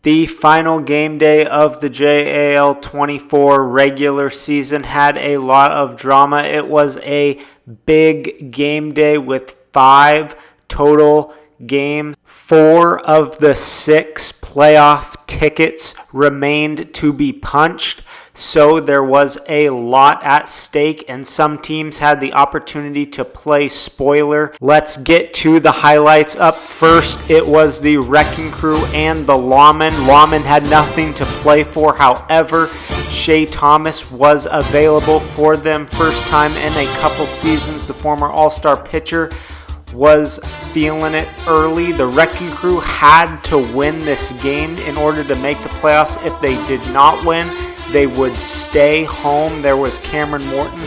The final game day of the JAL 24 regular season had a lot of drama. It was a big game day with 5 total games. 4 of the 6 playoff tickets remained to be punched, so there was a lot at stake, and some teams had the opportunity to play spoiler. Let's get to the highlights. Up first, it was the Wrecking Crew and the Lawmen. Lawmen had nothing to play for. However, Shea Thomas was available for them. First time in a couple seasons, the former All-Star pitcher was feeling it early. The Wrecking Crew had to win this game in order to make the playoffs. If they did not win, they would stay home. There was Cameron Morton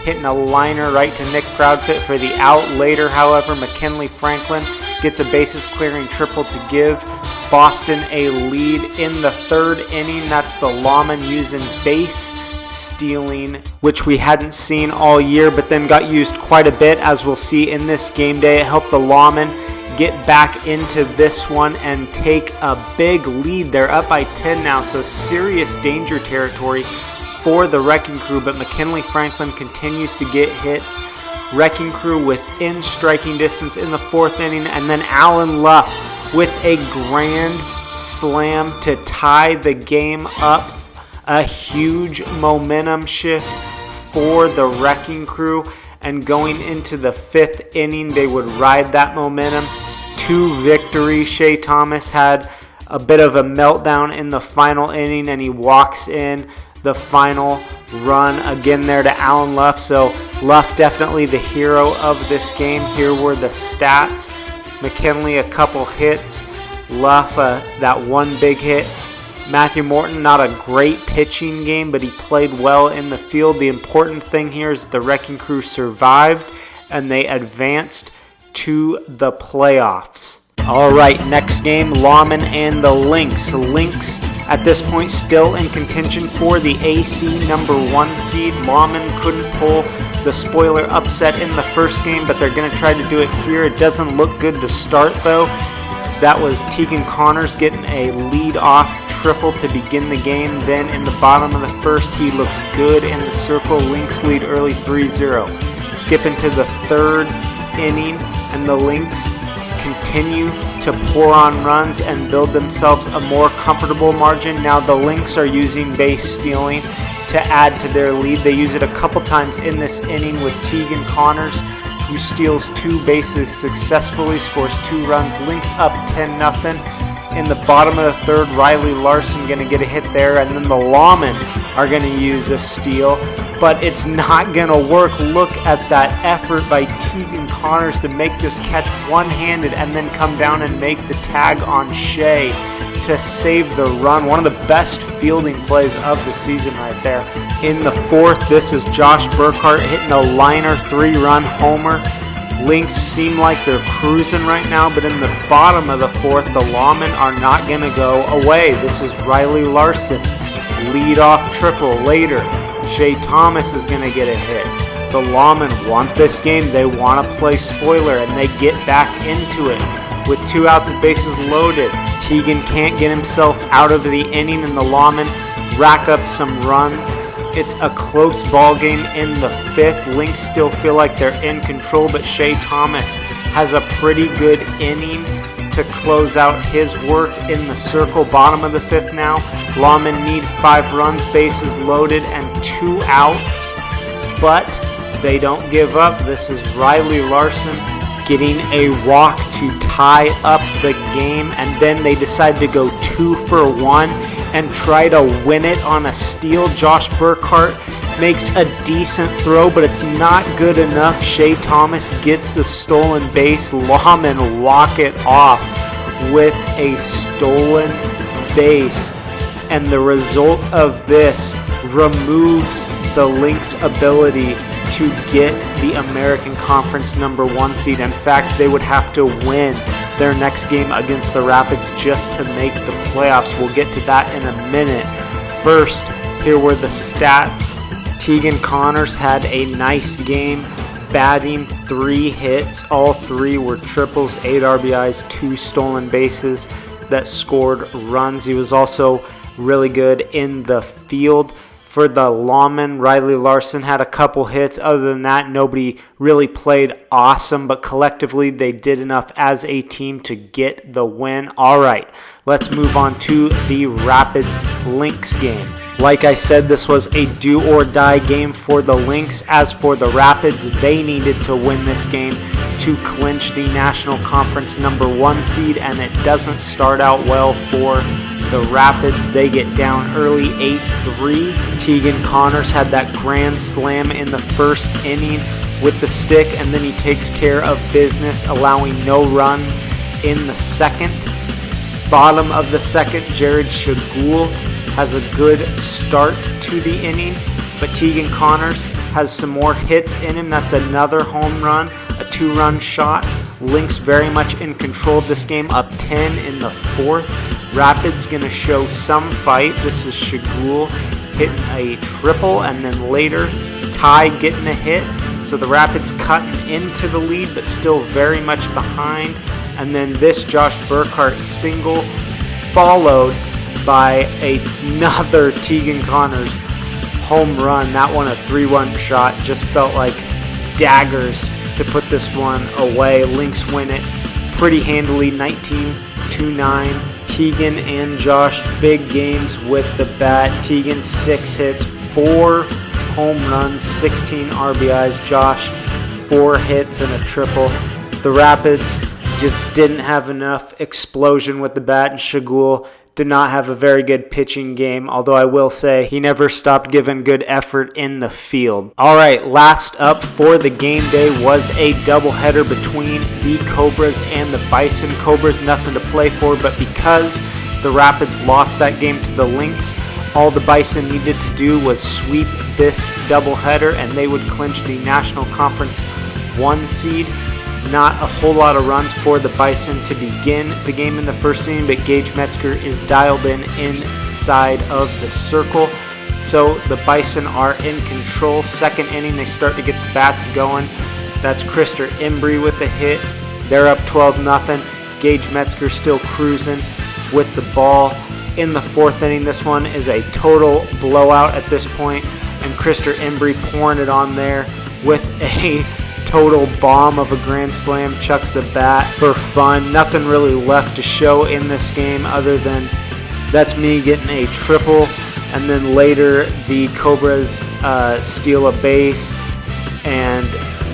hitting a liner right to Nick Proudfit for the out. Later, however, McKinley Franklin gets a bases clearing triple to give Boston a lead in the 3rd inning. That's the Lawmen using base stealing, which we hadn't seen all year, but then got used quite a bit, as we'll see in this game day. It helped the Lawmen get back into this one and take a big lead. They're up by 10 now, so serious danger territory for the Wrecking Crew, but McKinley Franklin continues to get hits. Wrecking Crew within striking distance in the 4th inning, and then Alan Luff with a grand slam to tie the game up. A huge momentum shift for the Wrecking Crew, and going into the 5th inning, they would ride that momentum to victory. Shea Thomas had a bit of a meltdown in the final inning, and he walks in the final run again there to Alan Luff. So Luff definitely the hero of this game. Here were the stats. McKinley a couple hits. Luff that one big hit. Matthew Morton, not a great pitching game, but he played well in the field. The important thing here is the Wrecking Crew survived, and they advanced to the playoffs. All right, next game, Lawmen and the Lynx. Lynx, at this point, still in contention for the AC number 1 seed. Lawmen couldn't pull the spoiler upset in the first game, but they're going to try to do it here. It doesn't look good to start, though. That was Tegan Connors getting a lead-off triple to begin the game. Then in the bottom of the 1st, he looks good in the circle. Lynx lead early 3-0. Skipping to the 3rd inning, and the Lynx continue to pour on runs and build themselves a more comfortable margin. Now the Lynx are using base stealing to add to their lead. They use it a couple times in this inning with Tegan Connors, who steals 2 bases successfully, scores 2 runs. Lynx up 10-0. In the bottom of the 3rd, Riley Larson going to get a hit there, and then the Lawmen are going to use a steal, but it's not going to work. Look at that effort by Tegan Connors to make this catch one-handed and then come down and make the tag on Shea to save the run. One of the best fielding plays of the season right there. In the 4th, this is Josh Burkhart hitting a liner 3-run homer. Lynx seem like they're cruising right now, but in the bottom of the 4th, the Lawmen are not going to go away. This is Riley Larson, lead-off triple. Later, Shea Thomas is going to get a hit. The Lawmen want this game. They want to play spoiler, and they get back into it. With 2 outs and bases loaded, Tegan can't get himself out of the inning, and the Lawmen rack up some runs. It's a close ball game in the 5th. Lynx still feel like they're in control, but Shea Thomas has a pretty good inning to close out his work in the circle. Bottom of the 5th now. Lawmen need 5 runs, bases loaded, and 2 outs, but they don't give up. This is Riley Larson getting a walk to tie up the game, and then they decide to go 2 for 1 and try to win it on a steal. Josh Burkhart makes a decent throw, but it's not good enough. Shea Thomas gets the stolen base. Lawmen walk it off with a stolen base, and the result of this removes the Lynx ability to get the American Conference number 1 seed. In fact, they would have to win their next game against the Rapids just to make the playoffs. We'll get to that in a minute. First, here were the stats. Tegan Connors had a nice game, batting 3 hits. All 3 were triples, 8 RBIs, 2 stolen bases. that scored runs. He was also really good in the field. For the Lawmen, Riley Larson had a couple hits. Other than that, nobody really played awesome, but collectively they did enough as a team to get the win. All right, let's move on to the Rapids Lynx game. Like I said, this was a do-or-die game for the Lynx. As for the Rapids, they needed to win this game to clinch the National Conference #1 seed, and it doesn't start out well for the Rapids. They get down early 8-3. Tegan Connors had that grand slam in the first inning with the stick, and then he takes care of business, allowing no runs in the second. Bottom of the second, Jared Shagul has a good start to the inning, but Tegan Connors has some more hits in him. That's another home run, a 2-run shot. Lynx very much in control of this game, up 10 in the fourth. Rapids going to show some fight. This is Shagul hitting a triple, and then later Ty getting a hit. So the Rapids cutting into the lead, but still very much behind. And then this Josh Burkhart single, followed by another Tegan Connors home run. That one a 3-1 shot. Just felt like daggers to put this one away. Lynx win it pretty handily, 19-9. Tegan and Josh, big games with the bat. Tegan 6 hits, 4 home runs, 16 RBIs. Josh 4 hits and a triple. The Rapids just didn't have enough explosion with the bat, and Shagul did not have a very good pitching game, although I will say he never stopped giving good effort in the field. All right, last up for the game day was a doubleheader between the Cobras and the Bison. Cobras nothing to play for, but because the Rapids lost that game to the Lynx, all the Bison needed to do was sweep this doubleheader and they would clinch the National Conference 1 seed. Not a whole lot of runs for the Bison to begin the game in the first inning, but Gage Metzger is dialed in inside of the circle. So the Bison are in control. Second inning, they start to get the bats going. That's Krister Embry with the hit. They're up 12-0. Gage Metzger still cruising with the ball. In the fourth inning, this one is a total blowout at this point, and Krister Embry pouring it on there with a total bomb of a grand slam, chucks the bat for fun. Nothing really left to show in this game other than that's me getting a triple, and then later the Cobras steal a base and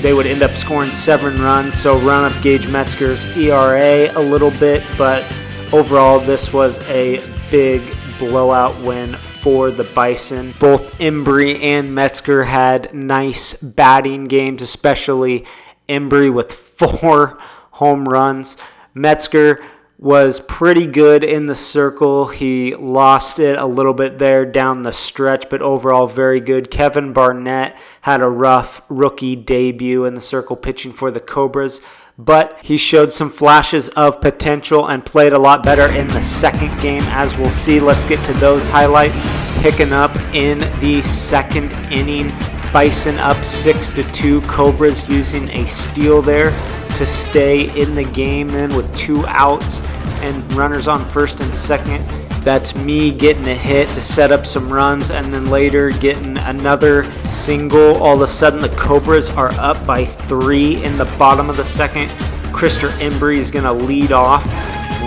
they would end up scoring 7 runs, so run up Gage Metzger's ERA a little bit, but overall this was a big blowout win for the Bison. Both Embry and Metzger had nice batting games, especially Embry with 4 home runs. Metzger was pretty good in the circle. He lost it a little bit there down the stretch, but overall very good. Kevin Barnett had a rough rookie debut in the circle pitching for the Cobras, but he showed some flashes of potential and played a lot better in the second game, as we'll see. Let's get to those highlights. Picking up in the second inning, Bison up 6-2. Cobras using a steal there to stay in the game then with 2 outs and runners on first and second. That's me getting a hit to set up some runs, and then later getting another single. All of a sudden the Cobras are up by 3 in the bottom of the second. Krister Embry is going to lead off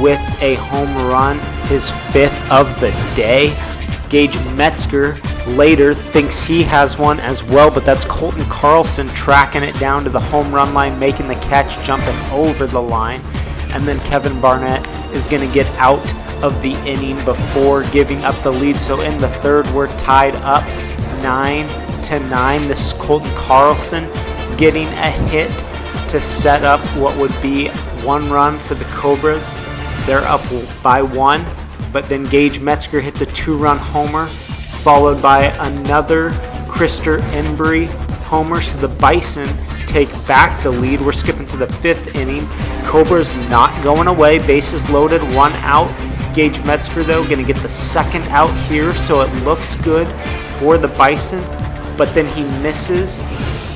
with a home run, his 5th of the day. Gage Metzger later thinks he has one as well, but that's Colton Carlson tracking it down to the home run line, making the catch, jumping over the line. And then Kevin Barnett is going to get out of the inning before giving up the lead. So in the third, we're tied up 9-9. This is Colton Carlson getting a hit to set up what would be 1 run for the Cobras. They're up by 1, but then Gage Metzger hits a 2-run homer, followed by another Krister Embry homer. So the Bison take back the lead. We're skipping to the 5th inning. Cobras not going away. Bases loaded, 1 out. Gage Metzger, though, going to get the 2nd out here, so it looks good for the Bison. But then he misses,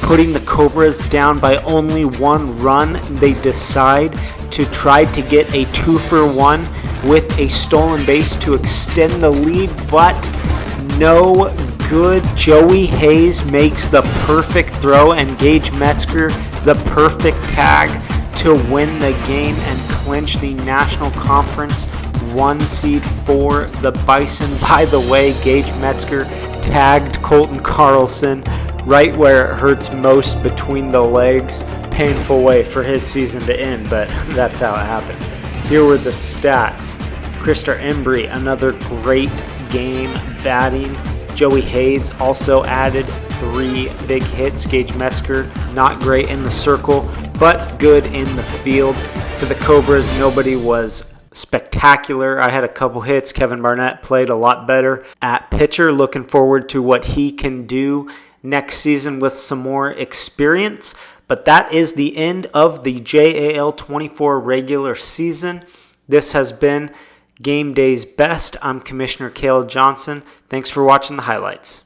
putting the Cobras down by only 1 run. They decide to try to get a 2-for-1 with a stolen base to extend the lead, but no good. Joey Hayes makes the perfect throw and Gage Metzger the perfect tag to win the game and clinch the National Conference 1 seed for the Bison. By the way, Gage Metzger tagged Colton Carlson right where it hurts most, between the legs. Painful way for his season to end, but that's how it happened. Here were the stats. Krister Embry, another great game batting. Joey Hayes also added 3 big hits. Gage Metzger, not great in the circle, but good in the field. For the Cobras, nobody was spectacular. I had a couple hits. Kevin Barnett played a lot better at pitcher. Looking forward to what he can do next season with some more experience. But that is the end of the JAL 24 regular season. This has been Game Day's Best. I'm Commissioner Cale Johnson. Thanks for watching the highlights.